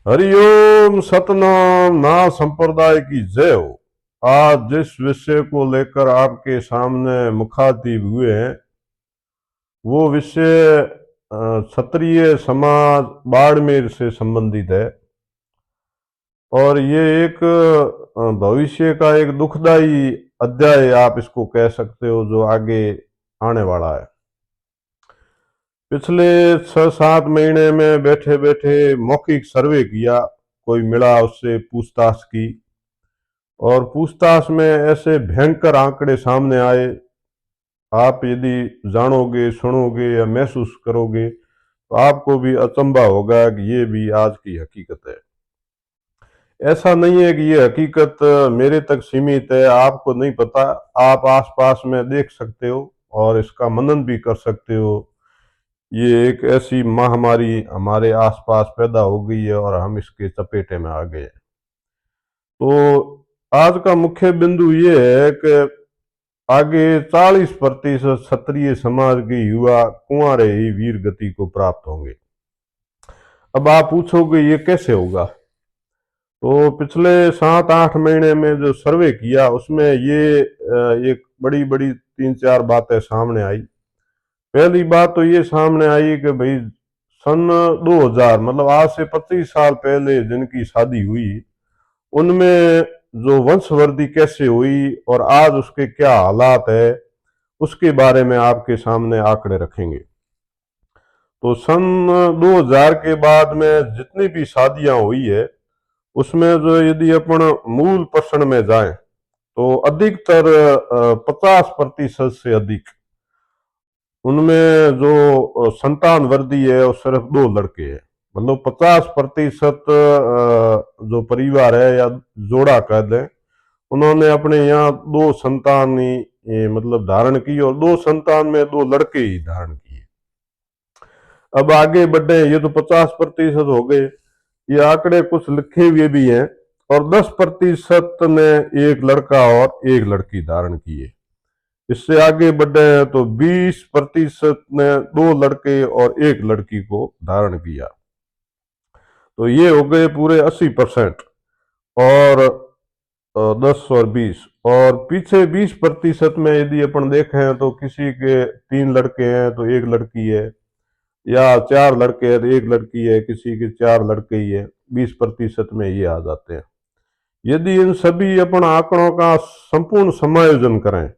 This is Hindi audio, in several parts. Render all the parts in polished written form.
हरिओम सतनाम ना संप्रदाय की जय हो। आज जिस विषय को लेकर आपके सामने मुखातिब हुए हैं वो विषय क्षत्रिय समाज बाड़मेर से संबंधित है। और ये एक भविष्य का एक दुखदाई अध्याय आप इसको कह सकते हो जो आगे आने वाला है। पिछले 6-7 महीने में बैठे बैठे मौखिक सर्वे किया, कोई मिला उससे पूछताछ की और पूछताछ में ऐसे भयंकर आंकड़े सामने आए। आप यदि जानोगे, सुनोगे या महसूस करोगे तो आपको भी अचंभा होगा कि ये भी आज की हकीकत है। ऐसा नहीं है कि ये हकीकत मेरे तक सीमित है, आपको नहीं पता। आप आसपास में देख सकते हो और इसका मनन भी कर सकते हो। ये एक ऐसी महामारी हमारे आसपास पैदा हो गई है और हम इसके चपेटे में आ गए। तो आज का मुख्य बिंदु ये है कि आगे 40% क्षत्रिय समाज के युवा कुंवारे ही वीर गति को प्राप्त होंगे। अब आप पूछोगे ये कैसे होगा? तो पिछले 7-8 महीने में जो सर्वे किया उसमें ये एक बड़ी बड़ी 3-4 बातें सामने आई। पहली बात तो ये सामने आई कि भाई सन 2000 मतलब आज से 25 साल पहले जिनकी शादी हुई उनमें जो वंशवृद्धि कैसे हुई और आज उसके क्या हालात है उसके बारे में आपके सामने आंकड़े रखेंगे। तो सन 2000 के बाद में जितनी भी शादियां हुई है उसमें जो यदि अपन मूल प्रश्न में जाएं तो अधिकतर 50% से अधिक उनमें जो संतान वृद्धि है वो सिर्फ 2 लड़के हैं। मतलब 50% जो परिवार है या जोड़ा कह दें उन्होंने अपने यहाँ 2 संतान ही मतलब धारण की और 2 संतान में 2 लड़के ही धारण किए। अब आगे बढ़े, ये तो 50% हो गए। ये आंकड़े कुछ लिखे हुए भी हैं और 10% ने एक लड़का और एक लड़की धारण किए। इससे आगे बढ़े हैं तो 20% ने 2 लड़के और एक लड़की को धारण किया। तो ये हो गए पूरे 80%। और 10 और 20 और पीछे 20% में यदि अपन देखें तो किसी के 3 लड़के हैं तो एक लड़की है, या 4 लड़के हैं तो एक लड़की है, किसी के 4 लड़के ही है। 20% में ये आ जाते हैं। यदि इन सभी अपन आंकड़ों का संपूर्ण समायोजन करें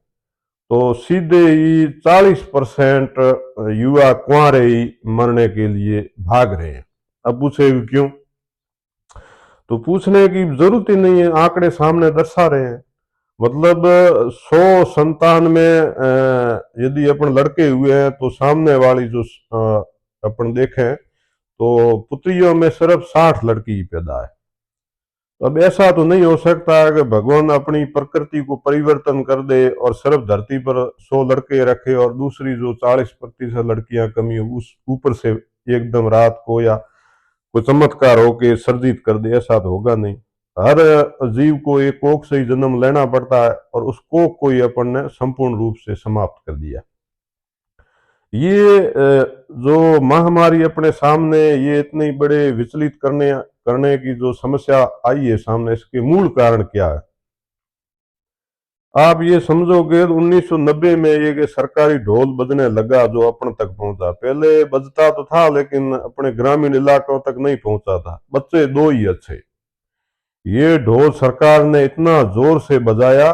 तो सीधे ही 40% युवा कुंवारे ही मरने के लिए भाग रहे हैं। अब पूछे क्यों? तो पूछने की जरूरत ही नहीं है, आंकड़े सामने दर्शा रहे हैं। मतलब 100 संतान में यदि अपन लड़के हुए हैं तो सामने वाली जो अपन देखें तो पुत्रियों में सिर्फ 60 लड़की ही पैदा है। अब ऐसा तो नहीं हो सकता कि भगवान अपनी प्रकृति को परिवर्तन कर दे और सिर्फ धरती पर 100 लड़के रखे और दूसरी जो 40% लड़कियां कमी हो उस ऊपर से एकदम रात को या कोई चमत्कार होके सर्जित कर दे। ऐसा तो होगा नहीं। हर जीव को एक कोख से ही जन्म लेना पड़ता है और उस कोख को ही अपन ने संपूर्ण रूप से समाप्त कर दिया। ये जो महामारी अपने सामने ये इतनी बड़े विचलित करने करने की जो समस्या आई है सामने, इसके मूल कारण क्या है? आप ये समझोगे 1990 में ये सरकारी ढोल बजने लगा जो अपन तक पहुंचा। पहले बजता तो था लेकिन अपने ग्रामीण इलाकों तक नहीं पहुंचा था। बच्चे 2 ही अच्छे। ये ढोल सरकार ने इतना जोर से बजाया,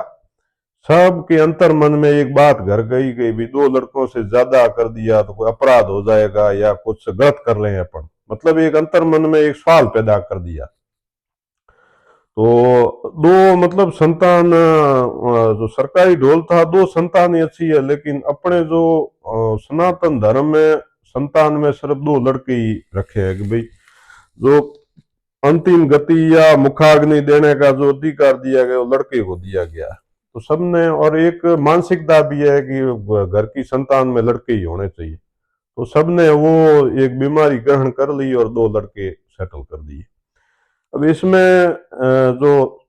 सबके अंतर मन में एक बात घर गई कि भी 2 लड़कों से ज्यादा कर दिया तो कोई अपराध हो जाएगा या कुछ गलत कर रहे हैं अपन। मतलब एक अंतर मन में एक सवाल पैदा कर दिया। तो 2 मतलब संतान, जो सरकारी ढोल था 2 संतान ही अच्छी है, लेकिन अपने जो सनातन धर्म में संतान में सिर्फ 2 लड़के ही रखे हैं कि भाई जो अंतिम गति या मुखाग्नि देने का जो अधिकार दिया गया वो लड़के को दिया गया। तो सबने, और एक मानसिकता भी है कि घर की संतान में लड़के ही होने चाहिए, तो सबने वो एक बीमारी ग्रहण कर ली और 2 लड़के सेटल कर दिए। अब इसमें जो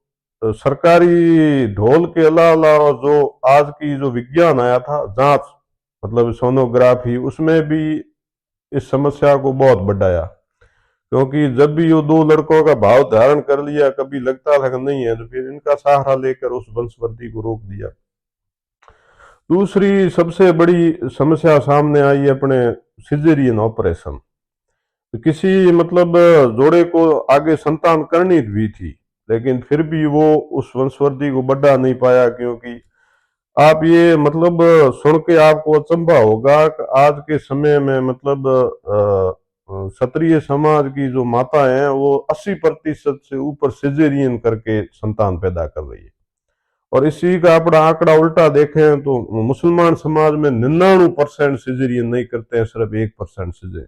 सरकारी ढोल के अलावा जो आज की जो विज्ञान आया था, जांच मतलब सोनोग्राफी, उसमें भी इस समस्या को बहुत बढ़ाया। क्योंकि जब भी ये दो लड़कों का भाव धारण कर लिया, कभी लगता था कि नहीं है, तो फिर इनका सहारा लेकर उस वंशवृद्धि को रोक दिया। दूसरी सबसे बड़ी समस्या सामने आई अपने सिजेरियन ऑपरेशन। तो किसी मतलब जोड़े को आगे संतान करनी भी थी, लेकिन फिर भी वो उस वंशवृद्धि को बढ़ा नहीं पाया, क्योंकि आप ये मतलब सुन के आपको अचंभा होगा कि आज के समय में मतलब क्षत्रिय समाज की जो माता है वो 80% से ऊपर सिजेरियन करके संतान पैदा कर रही है। और इसी का अपना आंकड़ा उल्टा देखें तो मुसलमान समाज में 99% सिजेरियन नहीं करते हैं, सिर्फ 1% सिजेरियन।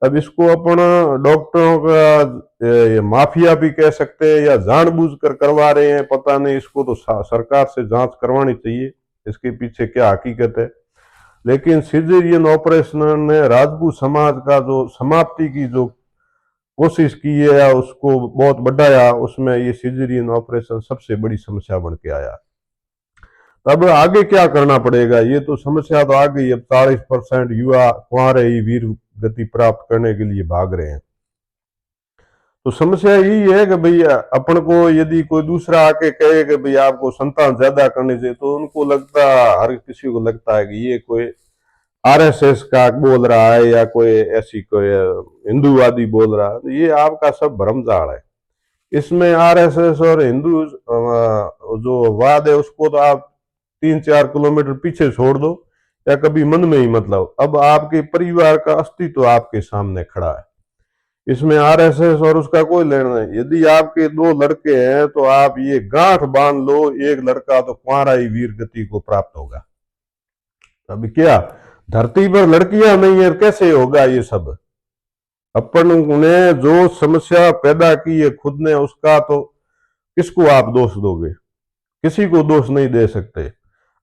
अब इसको अपना डॉक्टरों का ये माफिया भी कह सकते हैं, या जानबूझकर करवा रहे हैं, पता नहीं। इसको तो सरकार से जांच करवानी चाहिए, इसके पीछे क्या हकीकत है। लेकिन सिजेरियन ऑपरेशन ने राजपूत समाज का जो समाप्ति की जो कोशिश की है या उसको बहुत बढ़ाया, उसमें ये सिजेरियन ऑपरेशन सबसे बड़ी समस्या बन के आया। अब आगे क्या करना पड़ेगा, ये तो समस्या तो आ गई। अब 40% युवा कुंवारे ही वीर गति प्राप्त करने के लिए भाग रहे हैं। तो समस्या यही है कि भाई अपन को यदि कोई दूसरा आके कहे कि भाई आपको संतान ज्यादा करनी चाहिए, तो उनको लगता, हर किसी को लगता है कि ये कोई आरएसएस का बोल रहा है या कोई ऐसी कोई हिंदूवादी बोल रहा है। तो ये आपका सब भ्रमजाल है। इसमें आरएसएस और हिंदू जो वाद है उसको तो आप 3-4 किलोमीटर पीछे छोड़ दो, या कभी मन में ही मतलब। अब आपके परिवार का अस्तित्व आपके सामने खड़ा है, इसमें आरएसएस और उसका कोई लेना नहीं। यदि आपके दो लड़के हैं तो आप ये गांठ बांध लो, एक लड़का तो कुंवारा ही वीर गति को प्राप्त होगा। अभी क्या धरती पर लड़कियां नहीं है, कैसे होगा ये सब। अपन ने जो समस्या पैदा की है खुद ने, उसका तो किसको आप दोष दोगे? किसी को दोष नहीं दे सकते।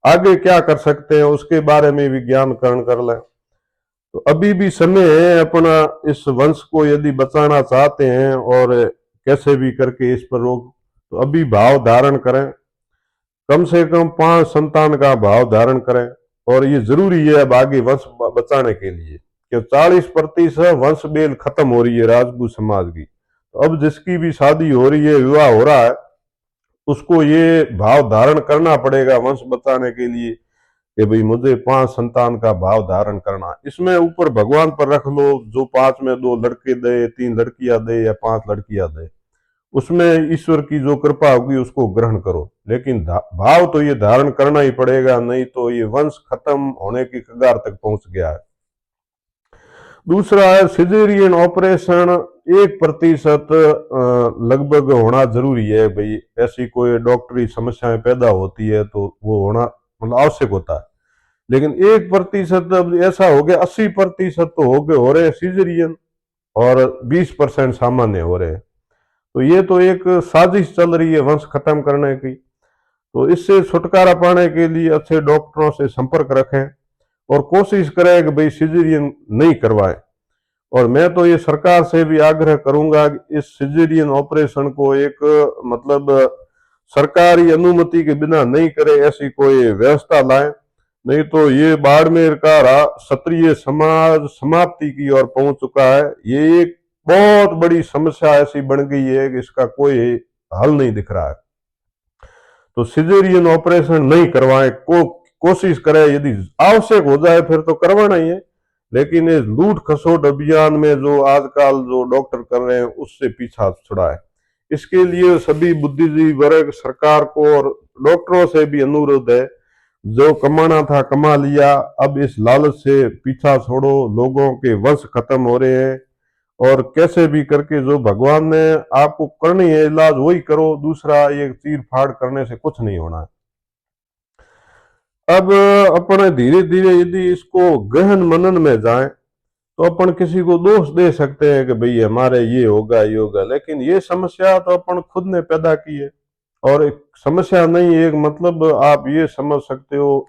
आगे क्या कर सकते हैं उसके बारे में विज्ञानकरण कर लें। तो अभी भी समय है अपना, इस वंश को यदि बचाना चाहते हैं और कैसे भी करके इस पर रोक, तो अभी भाव धारण करें, कम से कम 5 संतान का भाव धारण करें। और ये जरूरी है अब आगे वंश बचाने के लिए, कि 40% वंश बेल खत्म हो रही है राजपूत समाज की। तो अब जिसकी भी शादी हो रही है, विवाह हो रहा है, उसको ये भाव धारण करना पड़ेगा वंश बचाने के लिए, कि भाई मुझे 5 संतान का भाव धारण करना। इसमें ऊपर भगवान पर रख लो, जो 5 में 2 लड़के दे, 3 लड़कियां दे या 5 लड़कियां दे, उसमें ईश्वर की जो कृपा होगी उसको ग्रहण करो। लेकिन भाव तो ये धारण करना ही पड़ेगा, नहीं तो ये वंश खत्म होने की कगार तक पहुंच गया है। दूसरा है सिजेरियन ऑपरेशन 1% लगभग होना जरूरी है। भाई ऐसी कोई डॉक्टरी समस्याएं पैदा होती है तो वो होना मतलब आवश्यक होता है। लेकिन 1% अब ऐसा हो गया, 80% तो हो रहे हैं सिजेरियन, और 20% सामान्य हो रहे हैं। तो ये तो एक साजिश चल रही है वंश खत्म करने की। तो इससे छुटकारा पाने के लिए अच्छे डॉक्टरों से संपर्क रखें और कोशिश करें कि भाई सिजेरियन नहीं करवाएं। और मैं तो ये सरकार से भी आग्रह करूंगा कि इस सिजेरियन ऑपरेशन को एक मतलब सरकारी अनुमति के बिना नहीं करे, ऐसी कोई व्यवस्था लाएं। नहीं तो ये बाड़मेर का क्षत्रिय समाज समाप्ति की ओर पहुंच चुका है। ये एक बहुत बड़ी समस्या ऐसी बन गई है कि इसका कोई हल नहीं दिख रहा है। तो सिजेरियन ऑपरेशन नहीं करवाएं, कोशिश करें, यदि आवश्यक हो जाए फिर तो करवाना ही है। लेकिन इस लूट खसोट अभियान में जो आजकल जो डॉक्टर कर रहे हैं उससे पीछा छुड़ाए। इसके लिए सभी बुद्धिजीवी वर्ग, सरकार को और डॉक्टरों से भी अनुरोध है, जो कमाना था कमा लिया, अब इस लालच से पीछा छोड़ो। लोगों के वंश खत्म हो रहे हैं, और कैसे भी करके जो भगवान ने आपको करनी है इलाज वही करो। दूसरा ये चीर फाड़ करने से कुछ नहीं होना है। अब अपन धीरे धीरे यदि इसको गहन मनन में जाएं तो अपन किसी को दोष दे सकते हैं कि भाई हमारे ये होगा ये होगा, लेकिन ये समस्या तो अपन खुद ने पैदा की है। और एक समस्या नहीं, एक मतलब आप ये समझ सकते हो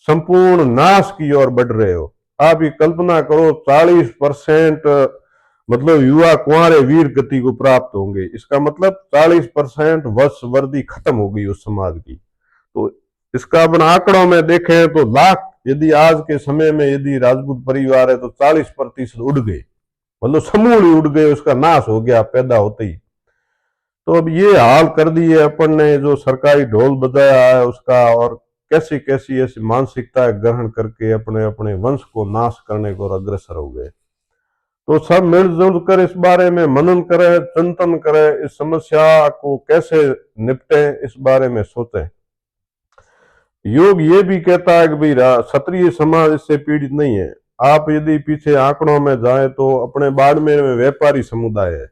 संपूर्ण नाश की ओर बढ़ रहे हो। आप ये कल्पना करो 40% मतलब युवा कुंवारे वीर गति को प्राप्त होंगे, इसका मतलब 40% वंशवृद्धि खत्म हो गई उस समाज की। तो इसका अपन आंकड़ों में देखें तो लाख, यदि आज के समय में यदि राजपूत परिवार है तो 40% उड़ गए। मतलब समूल ही उड़ गए, उसका नाश हो गया पैदा होते ही। तो अब ये हाल कर दी है अपन ने, जो सरकारी ढोल बजाया है उसका, और कैसी कैसी ऐसी मानसिकता ग्रहण करके अपने अपने वंश को नाश करने को अग्रसर हो गए। तो सब मिलजुल कर इस बारे में मनन करें, चिंतन करें, इस समस्या को कैसे निपटे इस बारे में सोचें। योग ये भी कहता है कि भाई क्षत्रिय समाज इससे पीड़ित नहीं है। आप यदि पीछे आंकड़ों में जाए तो अपने बाड़मेर में व्यापारी समुदाय है,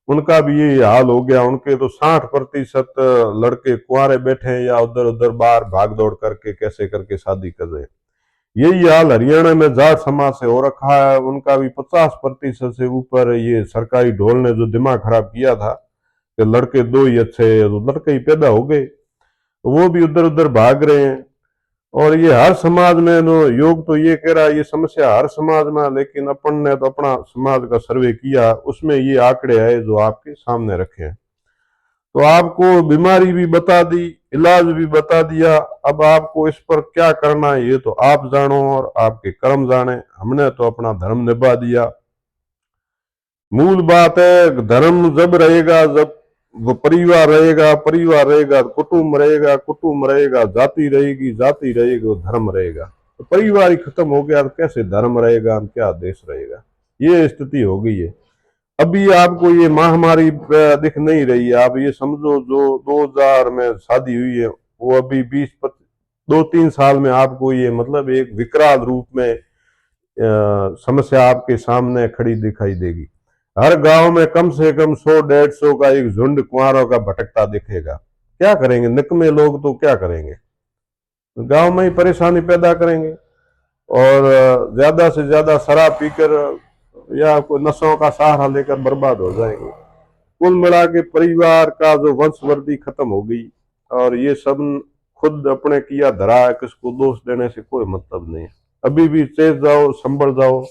उनका भी यही हाल हो गया। उनके तो 60% लड़के कुंवारे बैठे हैं या उधर उधर बाहर भाग दौड़ करके कैसे करके शादी कर रहे हैं। यही हाल हरियाणा में जाट समाज से हो रखा है, उनका भी 50% से ऊपर ये सरकारी ढोल ने जो दिमाग खराब किया था कि लड़के दो ही अच्छे, तो लड़के ही पैदा हो गए, वो भी उधर उधर भाग रहे हैं। और ये हर समाज में, नो योग तो ये कह रहा है ये समस्या हर समाज में, लेकिन अपन ने तो अपना समाज का सर्वे किया, उसमें ये आंकड़े आए जो आपके सामने रखे हैं। तो आपको बीमारी भी बता दी, इलाज भी बता दिया। अब आपको इस पर क्या करना है ये तो आप जानो और आपके कर्म जाने। हमने तो अपना धर्म निभा दिया। मूल बात है, धर्म जब रहेगा, जब वो परिवार रहेगा, परिवार रहेगा कुटुंब रहेगा, कुटुंब रहेगा जाति रहेगी, जाति रहेगी वो धर्म रहेगा। तो परिवार ही खत्म हो गया तो कैसे धर्म रहेगा, क्या देश रहेगा। ये स्थिति हो गई है। अभी आपको ये महामारी दिख नहीं रही है। आप ये समझो जो 2000 में शादी हुई है वो अभी 2-3 साल में आपको ये मतलब एक विकराल रूप में समस्या आपके सामने खड़ी दिखाई देगी। हर गांव में कम से कम 100-150 का एक झुंड कुंवारों का भटकता दिखेगा। क्या करेंगे निकम्मे लोग, तो क्या करेंगे, गांव में ही परेशानी पैदा करेंगे और ज्यादा से ज्यादा शराब पीकर या कोई नशों का सहारा लेकर बर्बाद हो जाएंगे। कुल मिला के परिवार का जो वंशवृद्धि खत्म हो गई। और ये सब खुद अपने किया धरा है, किसको दोष देने से कोई मतलब नहीं है। अभी भी चेत जाओ, संभल जाओ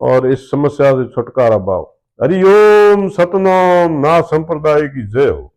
और इस समस्या से छुटकारा पाओ। हरिओम सतनाम, ना संप्रदाय की जय हो।